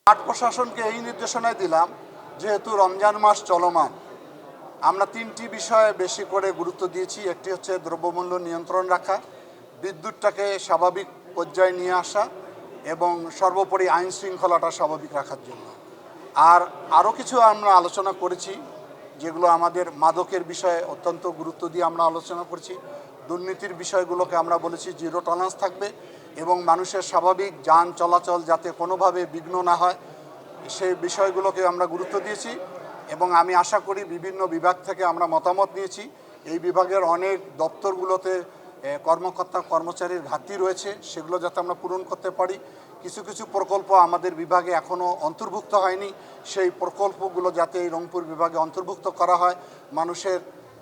মাঠ প্রশাসনকে এই নির্দেশনায় দিলাম, যেহেতু রমজান মাস চলমান, আমরা তিনটি বিষয়ে বেশি করে গুরুত্ব দিয়েছি। একটি হচ্ছে দ্রব্যমূল্য নিয়ন্ত্রণ রাখা, বিদ্যুৎটাকে স্বাভাবিক পর্যায়ে নিয়ে আসা এবং সর্বোপরি আইন শৃঙ্খলাটা স্বাভাবিক রাখার জন্য। আরও কিছু আমরা আলোচনা করেছি, যেগুলো আমাদের মাদকের বিষয়ে অত্যন্ত গুরুত্ব দিয়ে আমরা আলোচনা করেছি। দুর্নীতির বিষয়গুলোকে আমরা বলেছি জিরো টলারেন্স থাকবে এবং মানুষের স্বাভাবিক যান চলাচল যাতে কোনোভাবে বিঘ্ন না হয়, সেই বিষয়গুলোকে আমরা গুরুত্ব দিয়েছি। এবং আমি আশা করি বিভিন্ন বিভাগ থেকে আমরা মতামত নিয়েছি। এই বিভাগের অনেক দপ্তরগুলোতে কর্মকর্তা কর্মচারীর ঘাটতি রয়েছে, সেগুলো যাতে আমরা পূরণ করতে পারি। কিছু কিছু প্রকল্প আমাদের বিভাগে এখনও অন্তর্ভুক্ত হয়নি, সেই প্রকল্পগুলো যাতে এই রংপুর বিভাগে অন্তর্ভুক্ত করা হয়, মানুষের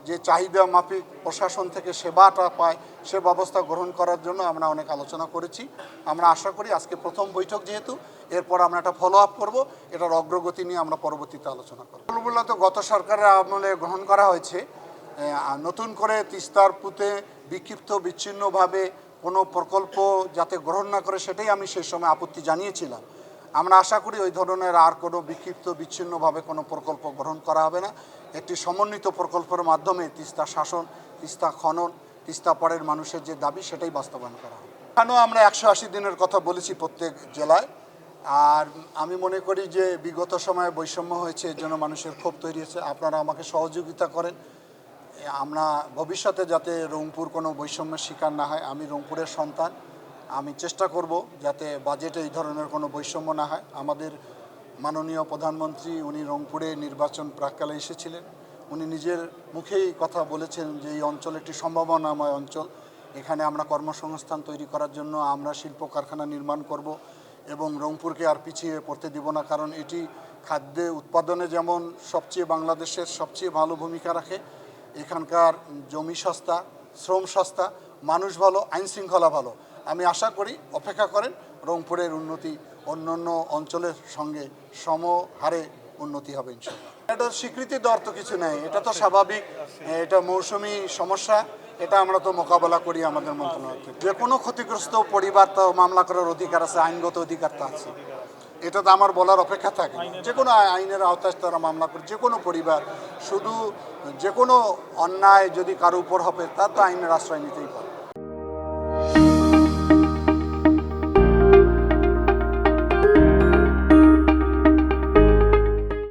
যে চাহিদা মাফিক প্রশাসন থেকে সেবাটা পায় সে ব্যবস্থা গ্রহণ করার জন্য আমরা অনেক আলোচনা করেছি। আমরা আশা করি আজকে প্রথম বৈঠক যেহেতু, এরপর আমরা একটা ফলো আপ করবো, এটার অগ্রগতি নিয়ে আমরা পরবর্তীতে আলোচনা করব। তো গত সরকারের আমলে গ্রহণ করা হয়েছে, নতুন করে তিস্তার পুঁতে বিক্ষিপ্ত বিচ্ছিন্নভাবে কোনো প্রকল্প যাতে গ্রহণ না করে, সেটাই আমি সেই সময় আপত্তি জানিয়েছিলাম। আমরা আশা করি ওই ধরনের আর কোনো বিক্ষিপ্ত বিচ্ছিন্নভাবে কোনো প্রকল্প গ্রহণ করা হবে না। একটি সমন্বিত প্রকল্পের মাধ্যমে তিস্তা শাসন, তিস্তা খনন, তিস্তা পাড়ের মানুষের যে দাবি সেটাই বাস্তবায়ন করা হবে। এখানেও আমরা 180 দিনের কথা বলেছি প্রত্যেক জেলায়। আর আমি মনে করি যে বিগত সময়ে বৈষম্য হয়েছে, এর জন্য মানুষের ক্ষোভ তৈরি হয়েছে। আপনারা আমাকে সহযোগিতা করেন, আমরা ভবিষ্যতে যাতে রংপুর কোনো বৈষম্যের শিকার না হয়। আমি রংপুরের সন্তান, আমি চেষ্টা করব যাতে বাজেটে এই ধরনের কোনো বৈষম্য না হয়। আমাদের মাননীয় প্রধানমন্ত্রী উনি রংপুরে নির্বাচন প্রাককালে এসেছিলেন, উনি নিজের মুখেই কথা বলেছেন যে এই অঞ্চল একটি সম্ভাবনাময় অঞ্চল, এখানে আমরা কর্মসংস্থান তৈরি করার জন্য আমরা শিল্প কারখানা নির্মাণ করব এবং রংপুরকে আর পিছিয়ে পড়তে দিব না। কারণ এটি খাদ্য উৎপাদনে যেমন সবচেয়ে বাংলাদেশের সবচেয়ে ভালো ভূমিকা রাখে, এখানকার জমি সস্তা, শ্রম সস্তা, মানুষ ভালো, আইন শৃঙ্খলা ভালো। আমি আশা করি, অপেক্ষা করেন, রংপুরের উন্নতি অন্যান্য অঞ্চলের সঙ্গে সমহারে উন্নতি হবে ইনশাআল্লাহ। এটার স্বীকৃতি দেওয়ার তো কিছু নেই, এটা তো স্বাভাবিক, এটা মৌসুমি সমস্যা, এটা আমরা তো মোকাবেলা করি আমাদের মন্ত্রণালয় থেকে। যে কোনো ক্ষতিগ্রস্ত পরিবার তো মামলা করার অধিকার আছে, আইনগত অধিকার তো আছে, এটা তো আমার বলার অপেক্ষা থাকে। যে কোনো আইনের আওতায় তারা মামলা করে, যে কোনো পরিবার, শুধু যে কোনো অন্যায় যদি কারো উপর হবে তার তো আইনের আশ্রয় নিতেই পারে।